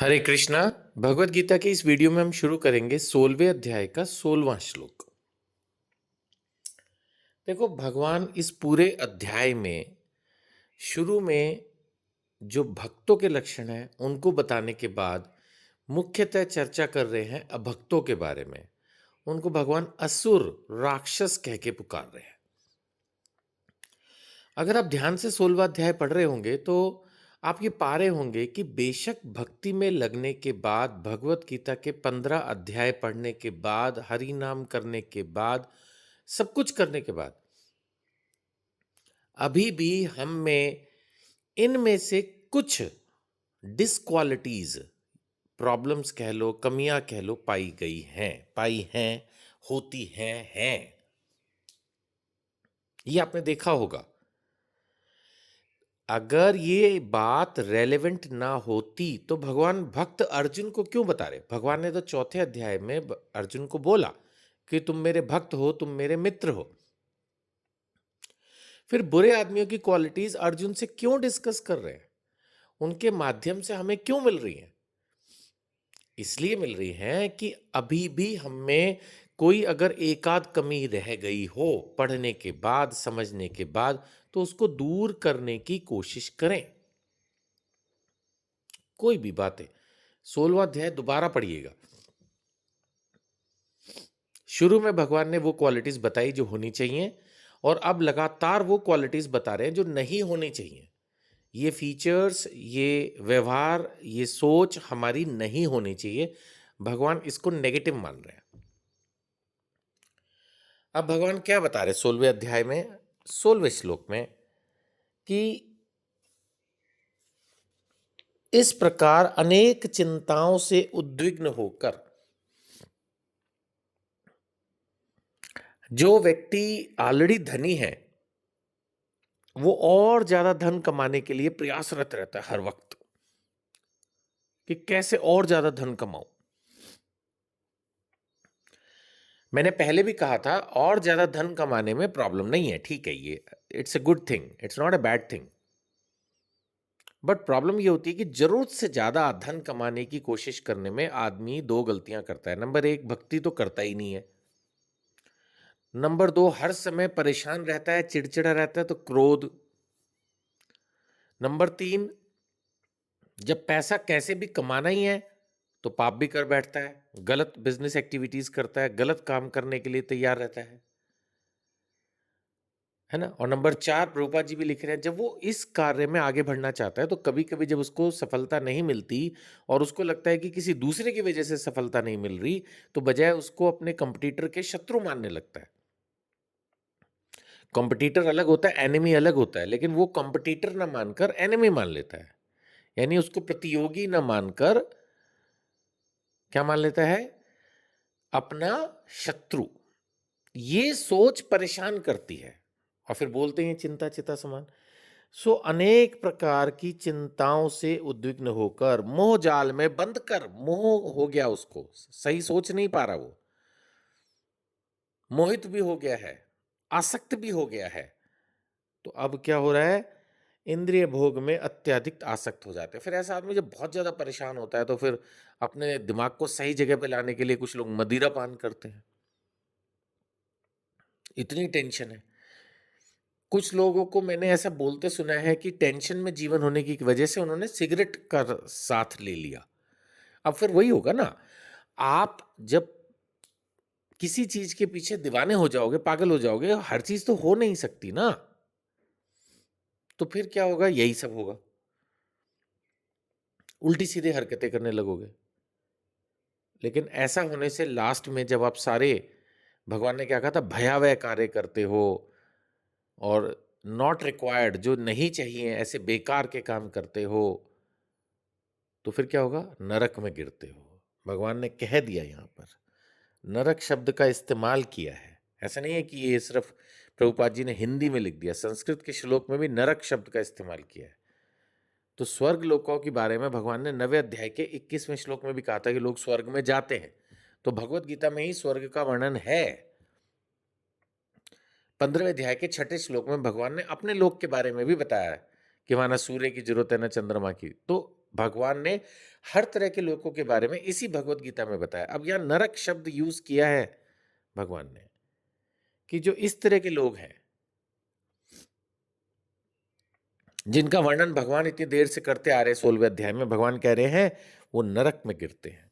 हरे कृष्णा। भगवत गीता के इस वीडियो में हम शुरू करेंगे 16वें अध्याय का 16वां श्लोक। देखो, भगवान इस पूरे अध्याय में शुरू में जो भक्तों के लक्षण हैं उनको बताने के बाद मुख्यतः चर्चा कर रहे हैं अभक्तों के बारे में। उनको भगवान असुर, राक्षस कह के पुकार रहे हैं। अगर आप ध्यान से 16वां अध्याय पढ़ रहे होंगे तो आप ये पा रहे होंगे कि बेशक भक्ति में लगने के बाद, भगवत गीता के 15 अध्याय पढ़ने के बाद, हरि नाम करने के बाद, सब कुछ करने के बाद अभी भी हम में इनमें से कुछ डिसक्वालिटीज, प्रॉब्लम्स कह लो, कमियां कह लो, पाई हैं, होती हैं। ये आपने देखा होगा। अगर ये बात रेलेवेंट ना होती तो भगवान भक्त अर्जुन को क्यों बता रहे? भगवान ने तो चौथे अध्याय में अर्जुन को बोला कि तुम मेरे भक्त हो, तुम मेरे मित्र हो। फिर बुरे आदमियों की क्वालिटीज अर्जुन से क्यों डिस्कस कर रहे हैं? उनके माध्यम से हमें क्यों मिल रही हैं? इसलिए मिल रही हैं कि अभी भी हम में कोई अगर एकाध कमी रह गई हो पढ़ने के बाद, समझने के बाद, तो उसको दूर करने की कोशिश करें। कोई भी बातें 16वां अध्याय दोबारा पढ़िएगा। शुरू में भगवान ने वो क्वालिटीज बताई जो होनी चाहिए, और अब लगातार वो क्वालिटीज बता रहे हैं जो नहीं होनी चाहिए। ये फीचर्स, ये व्यवहार, ये सोच हमारी नहीं होनी चाहिए। भगवान इसको नेगेटिव मान रहे हैं। अब भगवान क्या बता रहे 16वें अध्याय में, 16वें श्लोक में, कि इस प्रकार अनेक चिंताओं से उद्विग्न होकर जो व्यक्ति ऑलरेडी धनी है वो और ज्यादा धन कमाने के लिए प्रयासरत रहता है हर वक्त कि कैसे और ज्यादा धन कमाऊं। मैंने पहले भी कहा था, और ज्यादा धन कमाने में प्रॉब्लम नहीं है, ठीक है, ये it's a good thing, it's not a bad thing. But problem ये होती है कि जरूरत से ज्यादा धन कमाने की कोशिश करने में आदमी दो गलतियां करता है। नंबर एक, भक्ति तो करता ही नहीं है। नंबर दो, हर समय परेशान रहता है, चिड़चिड़ा रहता है, तो क्रोध। नंबर तीन, जब पैसा कैसे भी कमाना ही है तो पाप भी कर बैठता है, गलत बिजनेस एक्टिविटीज करता है, गलत काम करने के लिए तैयार रहता है ना। और नंबर चार, प्रभुपाद जी भी लिख रहे हैं, जब वो इस कार्य में आगे बढ़ना चाहता है तो कभी कभी जब उसको सफलता नहीं मिलती और उसको लगता है कि किसी दूसरे की वजह से सफलता नहीं मिल रही, तो बजाय उसको अपने कंपटीटर के शत्रु मानने लगता है। कंपटीटर अलग होता है, एनिमी अलग होता है, लेकिन वो कंपटीटर ना मानकर एनिमी मान लेता है। यानी उसको प्रतियोगी ना मानकर क्या मान लेता है? अपना शत्रु। ये सोच परेशान करती है, और फिर बोलते हैं चिंता चिता समान। सो अनेक प्रकार की चिंताओं से उद्विग्न होकर, मोह जाल में बंद कर, मोह हो गया उसको, सही सोच नहीं पा रहा, वो मोहित भी हो गया है, आसक्त भी हो गया है। तो अब क्या हो रहा है? इंद्रिय भोग में अत्यधिक आसक्त हो जाते हैं। फिर ऐसा आदमी जब बहुत ज्यादा परेशान होता है तो फिर अपने दिमाग को सही जगह पे लाने के लिए कुछ लोग मदिरा पान करते हैं। इतनी टेंशन है। कुछ लोगों को मैंने ऐसा बोलते सुना है कि टेंशन में जीवन होने की वजह से उन्होंने सिगरेट का साथ ले लिया। अब फिर वही होगा ना, आप जब किसी चीज के पीछे दीवाने हो जाओगे, पागल हो जाओगे, हर चीज तो हो नहीं सकती ना, तो फिर क्या होगा? यही सब होगा, उल्टी सीधी हरकतें करने लगोगे। लेकिन ऐसा होने से लास्ट में जब आप सारे, भगवान ने क्या कहा था, भयावह कार्य करते हो और नॉट रिक्वायर्ड, जो नहीं चाहिए, ऐसे बेकार के काम करते हो, तो फिर क्या होगा? नरक में गिरते हो। भगवान ने कह दिया, यहां पर नरक शब्द का इस्तेमाल किया है। ऐसा नहीं है कि ये सिर्फ प्रभुपाद जी ने हिंदी में लिख दिया, संस्कृत के श्लोक में भी नरक शब्द का इस्तेमाल किया है। तो स्वर्ग लोकों के बारे में भगवान ने 9वें अध्याय के 21वें श्लोक में भी कहा था कि लोग स्वर्ग में जाते हैं। तो भगवत गीता में ही स्वर्ग का वर्णन है। 15वें अध्याय के 6ठे श्लोक में भगवान ने अपने लोक के बारे में भी बताया है कि वहां न सूर्य की जरूरत है न चंद्रमा की। तो भगवान ने हर तरह के लोगों के बारे में इसी भगवत गीता में बताया। अब यहाँ नरक शब्द यूज किया है भगवान ने कि जो इस तरह के लोग हैं जिनका वर्णन भगवान इतनी देर से करते आ रहे हैं, 16वें अध्याय में भगवान कह रहे हैं वो नरक में गिरते हैं।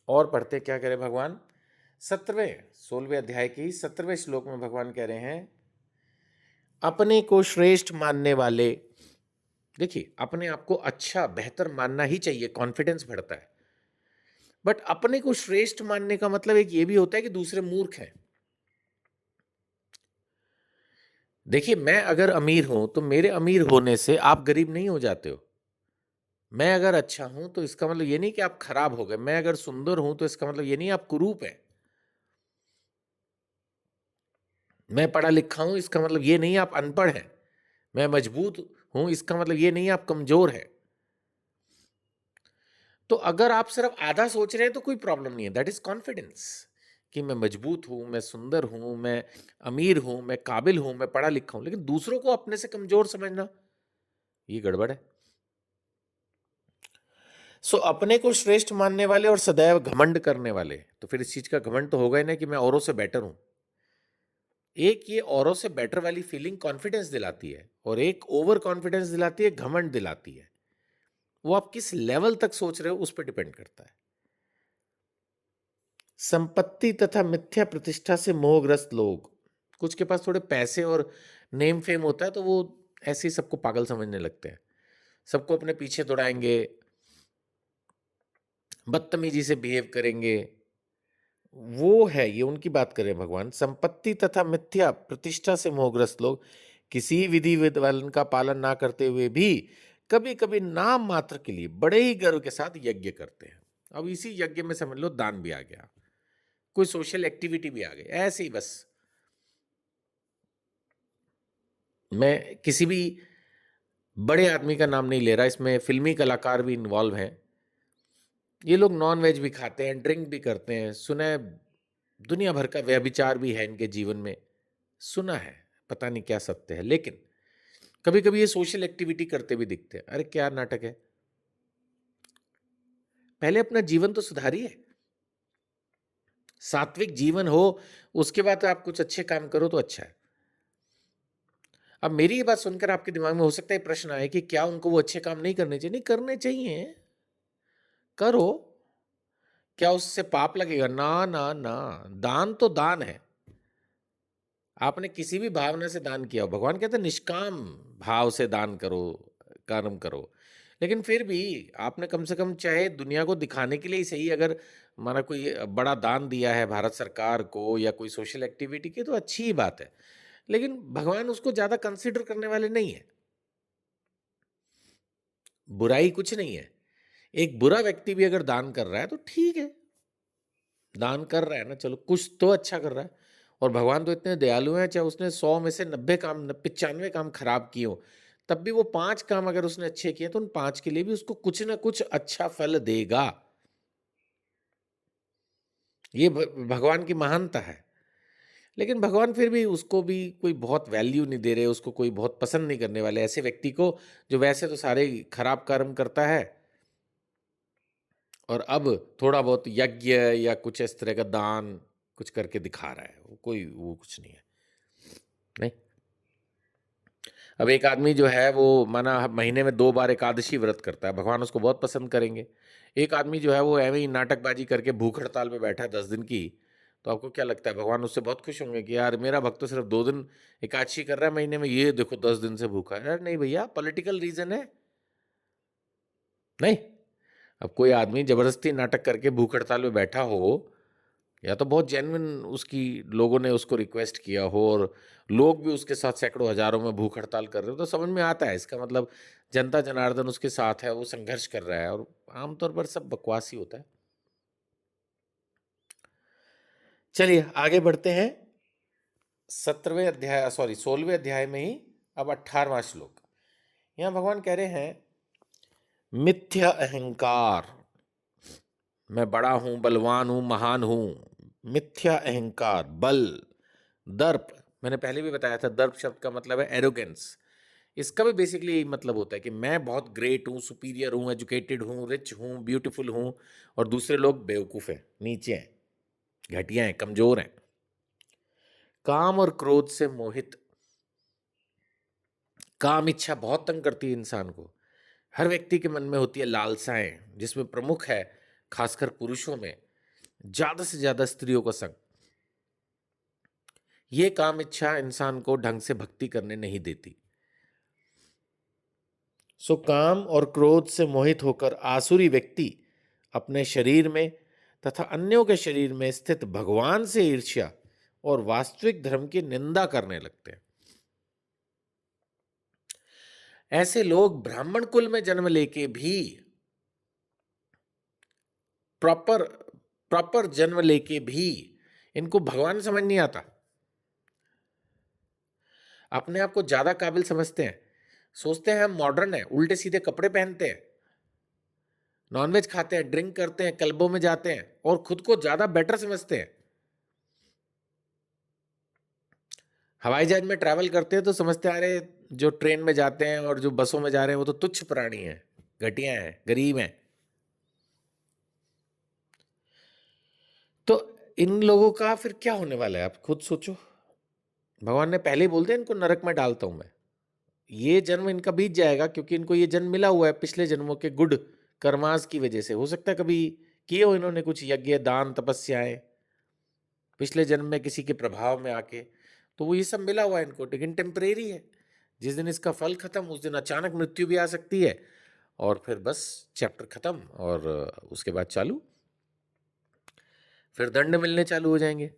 और पढ़ते क्या कह रहे भगवान, 16वें अध्याय की 17वें श्लोक में भगवान कह रहे हैं, अपने को श्रेष्ठ मानने वाले, देखिए अपने आप को अच्छा बेहतर मानना ही चाहिए, कॉन्फिडेंस बढ़ता है, बट अपने को श्रेष्ठ मानने का मतलब एक ये भी होता है कि दूसरे मूर्ख हैं। देखिए मैं अगर अमीर हूं तो मेरे अमीर होने से आप गरीब नहीं हो जाते हो। मैं अगर अच्छा हूं तो इसका मतलब ये नहीं कि आप खराब हो गए। मैं अगर सुंदर हूं तो इसका मतलब ये नहीं आप कुरूप हैं। मैं पढ़ा लिखा हूं इसका मतलब ये नहीं आप अनपढ़ हैं। मैं मजबूत हूं इसका मतलब ये नहीं आप कमजोर हैं। तो अगर आप सिर्फ आधा सोच रहे हैं तो कोई प्रॉब्लम नहीं है, दैट इज कॉन्फिडेंस, कि मैं मजबूत हूं, मैं सुंदर हूं, मैं अमीर हूं, मैं काबिल हूं, मैं पढ़ा लिखा हूं, लेकिन दूसरों को अपने से कमजोर समझना ये गड़बड़ है। सो अपने को श्रेष्ठ मानने वाले और सदैव घमंड करने वाले, तो फिर इस चीज का घमंड तो होगा ही ना कि मैं औरों से बेटर हूं। एक ये औरों से बेटर वाली फीलिंग कॉन्फिडेंस दिलाती है और एक ओवर कॉन्फिडेंस दिलाती है, घमंड दिलाती है। वो आप किस लेवल तक सोच रहे हो उस पर डिपेंड करता है। संपत्ति तथा मिथ्या प्रतिष्ठा से मोहग्रस्त लोग, कुछ के पास थोड़े पैसे और नेम फेम होता है तो वो ऐसे ही सबको पागल समझने लगते हैं, सबको अपने पीछे दौड़ाएंगे, बदतमीजी से बिहेव करेंगे। वो है, ये उनकी बात करें भगवान। संपत्ति तथा मिथ्या प्रतिष्ठा से मोहग्रस्त लोग किसी विधि विधान का पालन ना करते हुए भी कभी कभी नाम मात्र के लिए बड़े ही गर्व के साथ यज्ञ करते हैं। अब इसी यज्ञ में समझ लो दान भी आ गया, कोई सोशल एक्टिविटी भी आ गई, ऐसे ही बस। मैं किसी भी बड़े आदमी का नाम नहीं ले रहा, इसमें फिल्मी कलाकार भी इन्वॉल्व हैं। ये लोग नॉन वेज भी खाते हैं, ड्रिंक भी करते हैं, सुना है दुनिया भर का व्यभिचार भी है इनके जीवन में, सुना है, पता नहीं क्या सत्य है, लेकिन कभी कभी ये सोशल एक्टिविटी करते भी दिखते हैं। अरे क्या नाटक है, पहले अपना जीवन तो सुधारिए, सात्विक जीवन हो, उसके बाद आप कुछ अच्छे काम करो तो अच्छा है। अब मेरी ये बात सुनकर आपके दिमाग में हो सकता है प्रश्न आए कि क्या उनको वो अच्छे काम नहीं करने चाहिए? नहीं करने चाहिए, करो, क्या उससे पाप लगेगा? ना ना ना, दान तो दान है। आपने किसी भी भावना से दान किया हो, भगवान कहते हैं निष्काम भाव से दान करो, कर्म करो, लेकिन फिर भी आपने कम से कम चाहे दुनिया को दिखाने के लिए ही सही, अगर माना कोई बड़ा दान दिया है भारत सरकार को या कोई सोशल एक्टिविटी की तो अच्छी ही बात है, लेकिन भगवान उसको ज्यादा कंसिडर करने वाले नहीं है। बुराई कुछ नहीं है, एक बुरा व्यक्ति भी अगर दान कर रहा है तो ठीक है, दान कर रहा है ना, चलो कुछ तो अच्छा कर रहा है। और भगवान तो इतने दयालु हैं, चाहे उसने 100 में से 90 काम 95 काम खराब किए हो, तब भी वो 5 काम अगर उसने अच्छे किए तो उन 5 के लिए भी उसको कुछ ना कुछ अच्छा फल देगा। ये भगवान की महानता है। लेकिन भगवान फिर भी उसको भी कोई बहुत वैल्यू नहीं दे रहे, उसको कोई बहुत पसंद नहीं करने वाले ऐसे व्यक्ति को जो वैसे तो सारे खराब कर्म करता है और अब थोड़ा बहुत यज्ञ या कुछ इस तरह का दान कुछ करके दिखा रहा है, वो कोई वो कुछ नहीं है। नहीं, अब एक आदमी जो है वो माना महीने में 2 बार एकादशी व्रत करता है, भगवान उसको बहुत पसंद करेंगे। एक आदमी जो है वो ऐਵੇਂ ही नाटकबाजी करके भूख हड़ताल पे बैठा है 10 दिन की, तो आपको क्या लगता है भगवान उससे बहुत खुश होंगे कि यार मेरा भक्त तो सिर्फ 2 दिन एकादशी कर रहा है महीने में, ये देखो 10 दिन से भूखा है? यार नहीं भैया, पॉलिटिकल रीजन है। नहीं, अब कोई आदमी जबरदस्ती नाटक करके भूख हड़ताल पे बैठा हो, या तो बहुत जेन्युइन उसकी लोगों ने उसको रिक्वेस्ट किया हो और लोग भी उसके साथ सैकड़ों हजारों में भूख हड़ताल कर रहे हो, तो समझ में आता है इसका मतलब जनता जनार्दन उसके साथ है, वो संघर्ष कर रहा है। और आमतौर पर सब बकवास ही होता है। चलिए आगे बढ़ते हैं, 17वें अध्याय, सॉरी 16वें अध्याय में ही अब 18वां श्लोक। यहाँ भगवान कह रहे हैं मिथ्या अहंकार, मैं बड़ा हूं, बलवान हूं, महान हूं। मिथ्या अहंकार, बल, दर्प, मैंने पहले भी बताया था दर्प शब्द का मतलब है एरोगेंस, इसका भी बेसिकली यही मतलब होता है कि मैं बहुत ग्रेट हूँ, सुपीरियर हूँ, एजुकेटेड हूँ, रिच हूँ, ब्यूटीफुल हूँ, और दूसरे लोग बेवकूफ़ हैं, नीचे हैं, घटिया हैं, कमज़ोर हैं। काम और क्रोध से मोहित। काम इच्छा बहुत तंग करती है इंसान को। हर व्यक्ति के मन में होती है लालसाएं, जिसमें प्रमुख है, खासकर पुरुषों में, ज़्यादा से ज़्यादा स्त्रियों का संग। ये काम इच्छा इंसान को ढंग से भक्ति करने नहीं देती। सो काम और क्रोध से मोहित होकर आसुरी व्यक्ति अपने शरीर में तथा अन्यों के शरीर में स्थित भगवान से ईर्ष्या और वास्तविक धर्म की निंदा करने लगते हैं। ऐसे लोग ब्राह्मण कुल में जन्म लेके भी, प्रॉपर प्रॉपर जन्म लेके भी, इनको भगवान समझ नहीं आता। अपने आप को ज्यादा काबिल समझते हैं, सोचते हैं हम मॉडर्न हैं, उल्टे सीधे कपड़े पहनते हैं, नॉनवेज खाते हैं, ड्रिंक करते हैं, क्लबों में जाते हैं, और खुद को ज्यादा बेटर समझते हैं। हवाई जहाज में ट्रैवल करते हैं तो समझते आ रहे, जो ट्रेन में जाते हैं और जो बसों में जा रहे हैं वो तो तुच्छ प्राणी हैं, घटिया हैं, गरीब हैं। तो इन लोगों का फिर क्या होने वाला है, आप खुद सोचो। भगवान ने पहले ही बोल दिया इनको नरक में डालता हूं मैं। ये जन्म इनका बीत जाएगा, क्योंकि इनको ये जन्म मिला हुआ है पिछले जन्मों के गुड कर्मास की वजह से। हो सकता है कभी किए हो इन्होंने कुछ यज्ञ, दान, तपस्याएं पिछले जन्म में किसी के प्रभाव में आके, तो वो ये सब मिला हुआ है इनको, लेकिन टेम्परेरी है। जिस दिन इसका फल खत्म, उस दिन अचानक मृत्यु भी आ सकती है, और फिर बस चैप्टर खत्म, और उसके बाद चालू, फिर दंड मिलने चालू हो जाएंगे।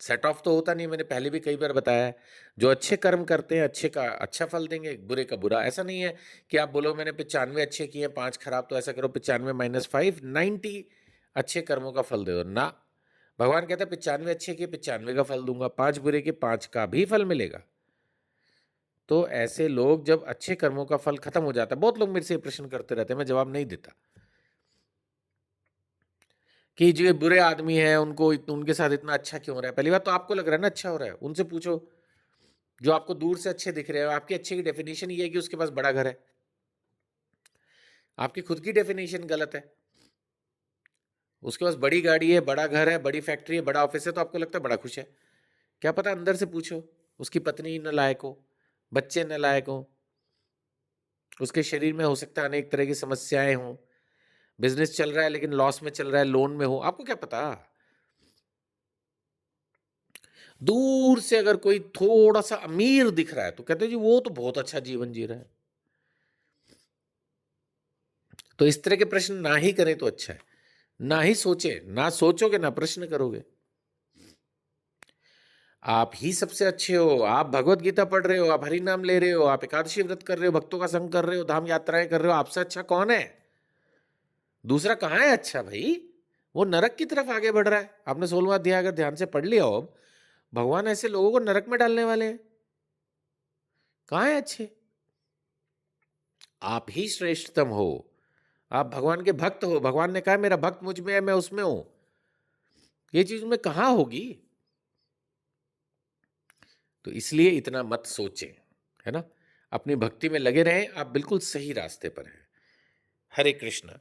सेट ऑफ तो होता नहीं, मैंने पहले भी कई बार बताया है। जो अच्छे कर्म करते हैं अच्छे का अच्छा फल देंगे, बुरे का बुरा। ऐसा नहीं है कि आप बोलो मैंने 95 अच्छे किए 5 खराब, तो ऐसा करो 95 - 5 90 अच्छे कर्मों का फल दे दो ना। भगवान कहता है 95 अच्छे किए 95 का फल दूंगा, 5 बुरे के 5 का भी फल मिलेगा। तो ऐसे लोग, जब अच्छे कर्मों का फल खत्म हो जाता है, बहुत लोग मेरे से प्रश्न करते रहते हैं, मैं जवाब नहीं देता, कि जो ये बुरे आदमी हैं उनको उनके साथ इतना अच्छा क्यों हो रहा है। पहली बात तो आपको लग रहा है ना अच्छा हो रहा है, उनसे पूछो जो आपको दूर से अच्छे दिख रहे हो। आपके अच्छे की डेफिनेशन ये है कि उसके पास बड़ा घर है, आपकी खुद की डेफिनेशन गलत है। उसके पास बड़ी गाड़ी है, बड़ा घर है, बड़ी फैक्ट्री है, बड़ा ऑफिस है, तो आपको लगता है बड़ा खुश है। क्या पता अंदर से पूछो, उसकी पत्नी नालायक हो, बच्चे नालायक हो, उसके शरीर में हो सकता है अनेक तरह की समस्याएं हों, बिजनेस चल रहा है लेकिन लॉस में चल रहा है, लोन में हो, आपको क्या पता। दूर से अगर कोई थोड़ा सा अमीर दिख रहा है तो कहते हैं जी वो तो बहुत अच्छा जीवन जी रहा है। तो इस तरह के प्रश्न ना ही करें तो अच्छा है, ना ही सोचे, ना सोचोगे ना प्रश्न करोगे। आप ही सबसे अच्छे हो, आप भगवत गीता पढ़ रहे हो, आप हरि नाम ले रहे हो, आप एकादशी व्रत कर रहे हो, भक्तों का संग कर रहे हो, धाम यात्राएं कर रहे हो, आपसे अच्छा कौन है? दूसरा कहाँ है अच्छा भाई? वो नरक की तरफ आगे बढ़ रहा है। आपने 16वां अध्याय अगर ध्यान से पढ़ लिया हो, भगवान ऐसे लोगों को नरक में डालने वाले हैं। कहाँ है अच्छे? आप ही श्रेष्ठतम हो, आप भगवान के भक्त हो। भगवान ने कहा मेरा भक्त मुझ में है, मैं उसमें हूं। ये चीज में कहाँ होगी? तो इसलिए इतना मत सोचें, है ना। अपनी भक्ति में लगे रहें, आप बिल्कुल सही रास्ते पर हैं। हरे कृष्णा।